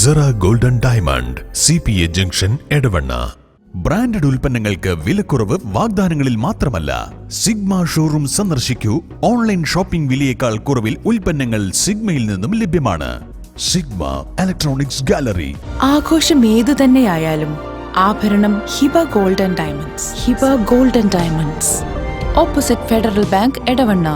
Cera golden diamond CPA junction Edavanna. Branded ഉൽപ്പന്നങ്ങൾക്ക് വിലക്കുറവ് വാഗ്ദാനങ്ങളിൽ മാത്രമല്ല, സിഗ്മ ഷോറൂം സന്ദർശിക്കൂ. ഓൺലൈൻ ഷോപ്പിംഗ് വിലയേക്കാൾ കുറവിൽ ഉൽപ്പന്നങ്ങൾ സിഗ്മയിൽ നിന്നും ലഭ്യമാണ്. Sigma electronics gallery. ആഘോഷം ഏതു തന്നെയായാലും ആഭരണം Hiba golden diamonds. Hiba golden diamonds, opposite Federal Bank, Edavanna.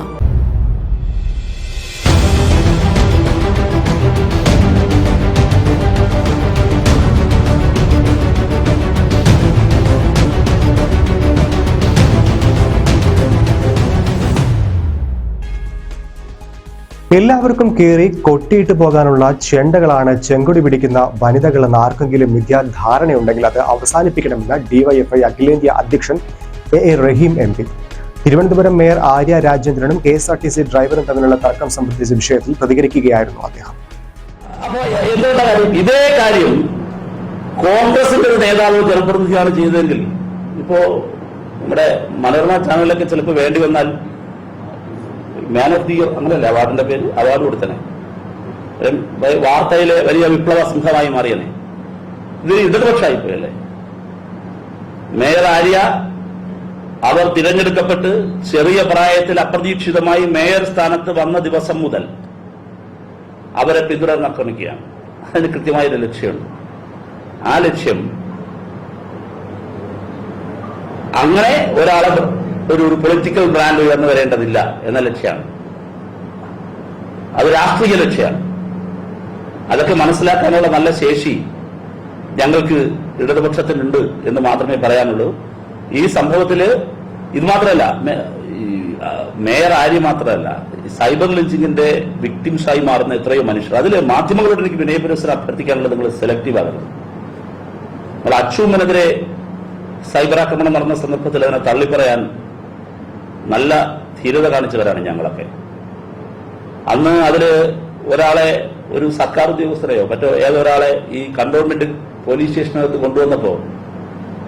എല്ലാവർക്കും കയറി കൊട്ടിയിട്ട് പോകാനുള്ള ചെണ്ടകളാണ് ചെങ്കൊടി പിടിക്കുന്ന വനിതകളെന്ന് ആർക്കെങ്കിലും മിഥ്യാധാരണയുണ്ടെങ്കിൽ അത് അവസാനിപ്പിക്കണമെന്ന് DYFI അഖിലേന്ത്യാ അധ്യക്ഷൻ A Rahim MP. Thiruvananthapuram mayor Arya രാജേന്ദ്രനും KSRTC ഡ്രൈവറും തമ്മിലുള്ള തർക്കം സംബന്ധിച്ച വിഷയത്തിൽ പ്രതികരിക്കുകയായിരുന്നു അദ്ദേഹം. ഇതേ കാര്യം കോൺഗ്രസിന്റെ ഒരു നേതാവ് ജനപ്രതിനിധിയാണ് ചെയ്തതെങ്കിൽ ഇപ്പോ നമ്മുടെ മനോരമ ചാനലിലൊക്കെ ചിലപ്പോൾ വേണ്ടി വന്നാൽ മാൻ ഓഫ് ദി ഇയർ അങ്ങനെയല്ലേ അവാർഡിന്റെ പേര്, അവാർഡ് കൊടുത്തനെ, വാർത്തയിലെ വലിയ വിപ്ലവ സിംഹമായി മാറിയനെ. ഇത് ഇടതുപക്ഷമായിപ്പോയല്ലേ. മേയർ ആര്യ അവർ തിരഞ്ഞെടുക്കപ്പെട്ട് ചെറിയ പ്രായത്തിൽ അപ്രതീക്ഷിതമായി മേയർ സ്ഥാനത്ത് വന്ന ദിവസം മുതൽ അവരെ പിന്തുടർന്ന് ആക്രമിക്കുകയാണ്. അതിന് കൃത്യമായൊരു ലക്ഷ്യമുണ്ട്. ആ ലക്ഷ്യം അങ്ങനെ ഒരാളെ ഒരു പൊളിറ്റിക്കൽ ബ്രാൻഡ് ഉയർന്നു വരേണ്ടതില്ല എന്ന ലക്ഷ്യമാണ്. അത് രാഷ്ട്രീയ ലക്ഷ്യമാണ്. അതൊക്കെ മനസ്സിലാക്കാനുള്ള നല്ല ശേഷി ഞങ്ങൾക്ക് ഇടതുപക്ഷത്തിനുണ്ട് എന്ന് മാത്രമേ പറയാനുള്ളൂ. ഈ സംഭവത്തില് ഇത് മാത്രമല്ല, മേയർ ആര്യ മാത്രമല്ല, സൈബർ ലിഞ്ചിങ്ങിന്റെ വിക്ടിംസായി മാറുന്ന എത്രയോ മനുഷ്യർ. അതിൽ മാധ്യമങ്ങളോട് എനിക്ക് വിനയപുരസ്സരം അഭ്യർത്ഥിക്കാനുള്ളത്, നിങ്ങൾ സെലക്റ്റീവ് ആകരുത്. നമ്മൾ അച്ചൂമ്മനെതിരെ സൈബർ ആക്രമണം നടന്ന സന്ദർഭത്തിൽ അതിനെ തള്ളിപ്പറയാൻ നല്ല ധീരത കാണിച്ചവരാണ് ഞങ്ങളൊക്കെ. അന്ന് അതില് ഒരാളെ, ഒരു സർക്കാർ ഉദ്യോഗസ്ഥരെയോ മറ്റോ ഏതൊരാളെ ഈ കണ്ടോൺമെന്റ് പോലീസ് സ്റ്റേഷനകത്ത് കൊണ്ടുവന്നപ്പോ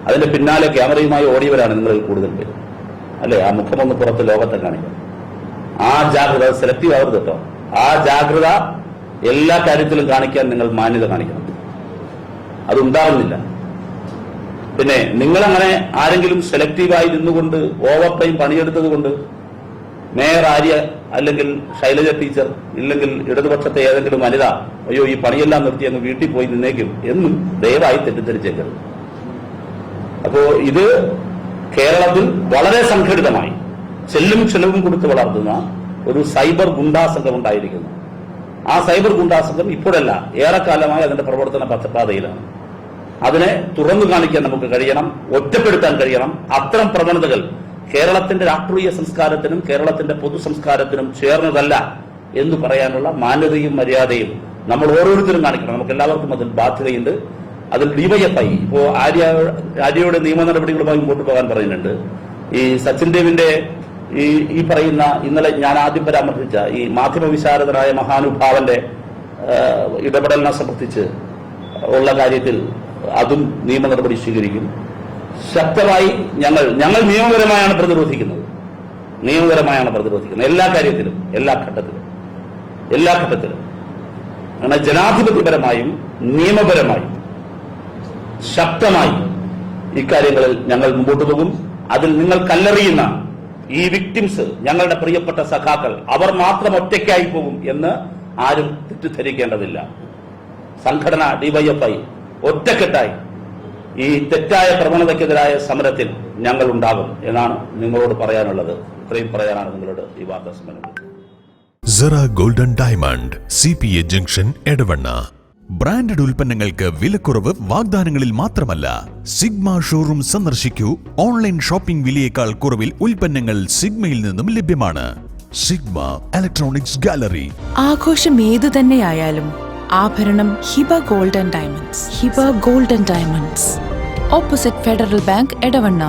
അതിന്റെ പിന്നാലെ ക്യാമറയുമായി ഓടിയവരാണ് നിങ്ങളിൽ കൂടുതൽ പേര്, അല്ലെ? ആ മുഖമൊന്ന് പുറത്ത് ലോകത്തെ കാണിക്കാം. ആ ജാഗ്രത സെലക്റ്റീവ് ആവരുത് കേട്ടോ. ആ ജാഗ്രത എല്ലാ കാര്യത്തിലും കാണിക്കാൻ നിങ്ങൾ മാന്യത കാണിക്കണം. അതുണ്ടാവുന്നില്ല. പിന്നെ നിങ്ങളങ്ങനെ ആരെങ്കിലും സെലക്റ്റീവായി നിന്നുകൊണ്ട് ഓവർ ടൈം പണിയെടുത്തത് കൊണ്ട് മേയർ ആര്യ അല്ലെങ്കിൽ ശൈലജ ടീച്ചർ ഇല്ലെങ്കിൽ ഇടതുപക്ഷത്തെ ഏതെങ്കിലും വനിത അയ്യോ ഈ പണിയെല്ലാം നിർത്തി അങ്ങ് വീട്ടിൽ പോയി നിന്നേക്കും എന്നും ദയവായി തെറ്റിദ്ധരിച്ചേക്കരുത്. അപ്പോ ഇത് കേരളത്തിൽ വളരെ സംഘടിതമായി ചെലവും കൊടുത്ത് വളർത്തുന്ന ഒരു സൈബർ ഗുണ്ടാസംഘം ഉണ്ടായിരിക്കുന്നു. ആ സൈബർ ഗുണ്ടാസംഘം ഇപ്പോഴല്ല, ഏറെക്കാലമായി അതിന്റെ പ്രവർത്തന പഥപാതയിലാണ്. അതിനെ തുറന്നു കാണിക്കാൻ നമുക്ക് കഴിയണം, ഒറ്റപ്പെടുത്താൻ കഴിയണം. അത്തരം പ്രവണതകൾ കേരളത്തിന്റെ രാഷ്ട്രീയ സംസ്കാരത്തിനും കേരളത്തിന്റെ പൊതു സംസ്കാരത്തിനും ചേർന്നതല്ല എന്ന് പറയാനുള്ള മാന്യതയും മര്യാദയും നമ്മൾ ഓരോരുത്തരും കാണിക്കണം. നമുക്ക് എല്ലാവർക്കും അതിൽ ബാധ്യതയുണ്ട്. അതിൽ DYFI ഇപ്പോ ആര്യയുടെ നിയമ നടപടികളുമായി മുമ്പോട്ട് പോകാൻ പറയുന്നുണ്ട്. ഈ സച്ചിൻ ദേവിന്റെ ഈ പറയുന്ന ഇന്നലെ ഞാൻ ആദ്യം പരാമർശിച്ച ഈ മാധ്യമ വിശാരദനായ മഹാനുഭാവന്റെ ഇടപെടലിനെ സംബന്ധിച്ച് ഉള്ള കാര്യത്തിൽ അതും നിയമ നടപടി സ്വീകരിക്കും. ശക്തമായി ഞങ്ങൾ നിയമപരമായാണ് പ്രതിരോധിക്കുന്നത്. എല്ലാ കാര്യത്തിലും, എല്ലാ ഘട്ടത്തിലും അങ്ങനെ ജനാധിപത്യപരമായും നിയമപരമായും ശക്തമായി ഇക്കാര്യങ്ങളിൽ ഞങ്ങൾ മുമ്പോട്ട് പോകും. അതിൽ നിങ്ങൾ കല്ലെറിയുന്ന ഈ വിക്ടിംസ്, ഞങ്ങളുടെ പ്രിയപ്പെട്ട സഖാക്കൾ, അവർ മാത്രം ഒറ്റയ്ക്കായി പോകും എന്ന് ആരും തെറ്റിദ്ധരിക്കേണ്ടതില്ല. സംഘടന DYFI ഒറ്റക്കെട്ടായി ഈ തെറ്റായ പ്രവണതയ്ക്കെതിരായ സമരത്തിൽ ഞങ്ങൾ ഉണ്ടാകും എന്നാണ് നിങ്ങളോട് പറയാനുള്ളത്. ഇത്രയും പറയാനാണ് നിങ്ങളോട് ഈ വാർത്താ സമ്മേളനം. Sera golden diamond CPA junction Edavanna. Branded ഉൽപ്പന്നങ്ങൾക്ക് വിലക്കുറവ് വാഗ്ദാനങ്ങളിൽ മാത്രമല്ല, സിഗ്മ ഷോറൂം സന്ദർശിക്കൂ. ഓൺലൈൻ ഷോപ്പിംഗ് വിലയേക്കാൾ കുറവിൽ ഉൽപ്പന്നങ്ങൾ സിഗ്മയിൽ നിന്നും ലഭ്യമാണ്. Sigma electronics gallery. ആഘോഷം ഏതു തന്നെയായാലും ആഭരണം Hiba golden diamonds. Hiba golden diamonds, opposite Federal Bank, Edavanna.